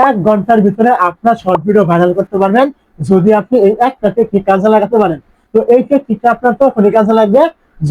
1 ঘন্টার ভিতরে আপনার শর্ট ভিডিও ভাইরাল করতে পারবেন যদি আপনি এই একটা টেকনিক কাজে লাগাতে পারেন। তো এই টেকনিকটা আপনার তখনই কাজে লাগবে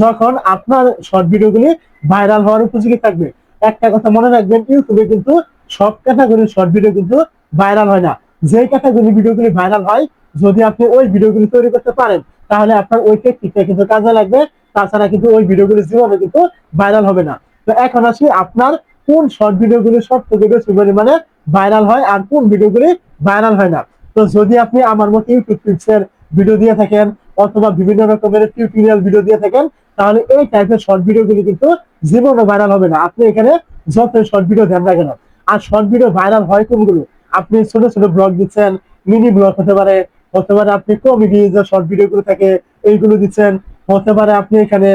যখন আপনার শর্ট ভিডিওগুলি ভাইরাল হওয়ার উপযোগী থাকবে। একটা কথা মনে রাখবেন, ইউটিউবে কিন্তু সব ক্যাটাগরির শর্ট ভিডিও কিন্তু ভাইরাল হয় না। যে ক্যাটাগরি ভিডিওগুলি ভাইরাল হয়, যদি আপনি ওই ভিডিওগুলি তৈরি করতে পারেন তাহলে আপনার ওই টেকনিকটা কিন্তু কাজে লাগবে। তাছাড়া কিন্তু ওই ভিডিওগুলি জীবনে কিন্তু ভাইরাল হবে না। তো এখন আসি আপনার কোন শর্ট ভিডিওগুলি সব থেকে বেশি পরিমাণে ভাইরাল হয় আর কোন ভিডিওগুলি ভাইরাল হয় না। তো যদি আপনি আমার মতো ইউটিউব টিপসের ভিডিও দিয়ে থাকেন অথবা বিভিন্ন রকমের টিউটোরিয়াল ভিডিও দিয়ে থাকেন, তাহলে এই টাইপের শর্ট ভিডিওগুলি কিন্তু জীবনে ভাইরাল হবে না। আপনি এখানে যত শর্ট ভিডিও ধ্যান রাখেন। আর শর্ট ভিডিও ভাইরাল হয় কোনগুলো? আপনি ছোট ছোট ব্লগ দিচ্ছেন, মিনি ব্লগ হতে পারে আপনি কমেডি যে শর্ট ভিডিও গুলো থাকে এইগুলো দিচ্ছেন, হতে পারে আপনি এখানে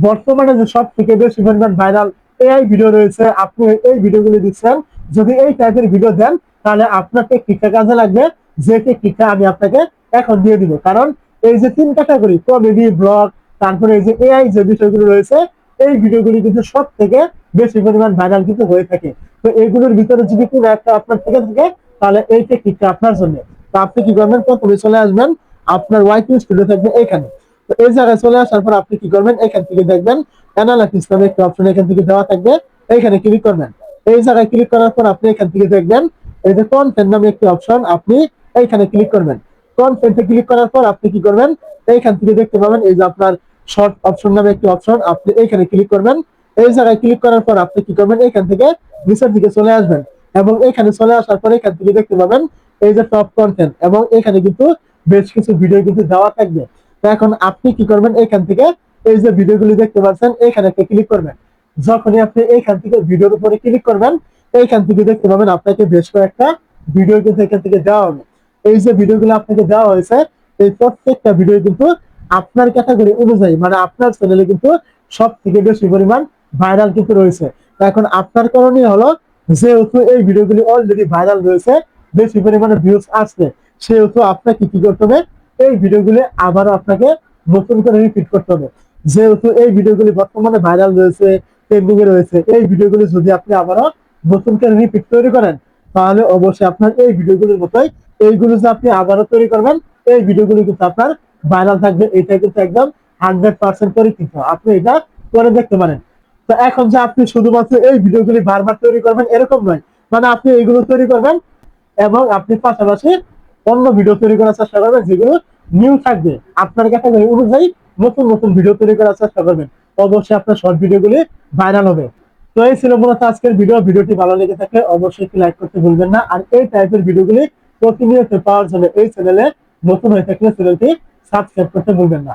বর্তমানে যে সব থেকে বেশি পরিমাণ ভাইরাল এআই ভিডিও রয়েছে, আপনি এই ভিডিওগুলো দিচ্ছেন। যদি এই টাইপের ভিডিও দেন তাহলে আপনার টেকনিকটা কাজে লাগবে, যে টেকনিকটা আমি আপনাকে এখন দিয়ে দিব। কারণ এই যে 3 ক্যাটাগরি কমেডি, ব্লগ, তারপরে এই যে এআই যে বিষয়গুলো রয়েছে, এই ভিডিওগুলি কিন্তু সব থেকে বেশি পরিমাণ ভাইরাল কিন্তু হয়ে থাকে। তো এগুলোর ভিতরে যদি কোনো একটা আপনার থেকে থাকে তাহলে এই টেকনিকটা আপনার জন্য। তো আপনি কি করবেন, প্রথমে চলে আসবেন আপনার ওয়াইটি স্টুডিও থাকবে এখানে। তো এই জায়গায় চলে আসার পর আপনি কি করবেন, এখান থেকে দেখবেন অ্যানালাইসিস নামে একটা অপশন এখান থেকে দেওয়া থাকবে, এইখানে ক্লিক করবেন। এই জায়গায় ক্লিক করার পর আপনি এখান থেকে দেখবেন এই যে কন্টেন্ট নামে একটি অপশন, আপনি এইখানে ক্লিক করবেন। কন্টেন্টে ক্লিক করার পর আপনি কি করবেন, এইখান থেকে দেখতে পাবেন এই যে আপনার শর্ট অপশন নামে একটি অপশন, আপনি এইখানে ক্লিক করবেন। এই জায়গায় ক্লিক করার পর আপনি কি করবেন, এখান থেকে নিচের দিকে চলে আসবেন এবং এখানে চলে আসার পর এখান থেকে দেখতে পাবেন এই যে টপ কন্টেন্ট, এবং এখানে কিন্তু বেশ কিছু ভিডিও কিন্তু দেওয়া থাকবে। তো এখন আপনি কি করবেন, এখান থেকে এই যে ভিডিওগুলি দেখতে পাচ্ছেন এখানে একটা ক্লিক করবেন। যখনই আপনি এইখান থেকে ভিডিওর উপরে ক্লিক করবেন, এইখান থেকে দেখতে পাবেন আপনাকে বেশ কয়েকটা ভিডিও কিন্তু এখান থেকে দেওয়া হবে। এই যে ভিডিওগুলো আপনাকে দেওয়া হয়েছে, এই প্রত্যেকটা ভিডিও কিন্তু আপনার ক্যাটাগরি অনুযায়ী মানে আপনার চ্যানেলে কিন্তু সব থেকে বেশি পরিমাণ ভাইরাল কিন্তু রয়েছে। এখন আপনার করণীয় হলো, যেহেতু এই ভিডিওগুলি অলরেডি ভাইরাল রয়েছে, বেশি পরিমাণে ভিউজ আসছে, সেহেতু আপনাকে কি করতে হবে, এই ভিডিওগুলি আবারও আপনাকে নতুন করে রিপিট করতে হবে। যেহেতু এই ভিডিওগুলি বর্তমানে ভাইরাল রয়েছে, ট্রেন্ডিং এ রয়েছে, এই ভিডিওগুলি যদি আপনি আবারও নতুন করে রিপিট তৈরি করেন তাহলে অবশ্যই আপনার এই ভিডিওগুলির মতোই এইগুলো যে আপনি আবারও তৈরি করবেন, এই ভিডিওগুলি কিন্তু আপনার ভাইরাল থাকবে। এটা কিন্তু একদম 100% পরীক্ষিত, আপনি এটা করে দেখতে পারেন। তো এখন যে আপনি শুধুমাত্র এই ভিডিওগুলি বারবার তৈরি করবেন এরকম নয়, মানে আপনি এইগুলো তৈরি করবেন এবং আপনি পাশাপাশি অন্য ভিডিও তৈরি করার চেষ্টা করবেন যেগুলো নিউ থাকবে। আপনার ক্যাটাগরি অনুযায়ী নতুন নতুন ভিডিও তৈরি করার চেষ্টা করবেন, অবশ্যই আপনার শর্ট ভিডিওগুলি ভাইরাল হবে। তো এই ছিল মূলত আজকের ভিডিওটি ভালো লেগে থাকলে অবশ্যই একটি লাইক করতে ভুলবেন না। আর এই টাইপের ভিডিওগুলি প্রতিনিয়ত পাওয়ার জন্য এই চ্যানেলে নতুন হয়ে থাকলে চ্যানেলটি সাবস্ক্রাইব করতে ভুলবেন না।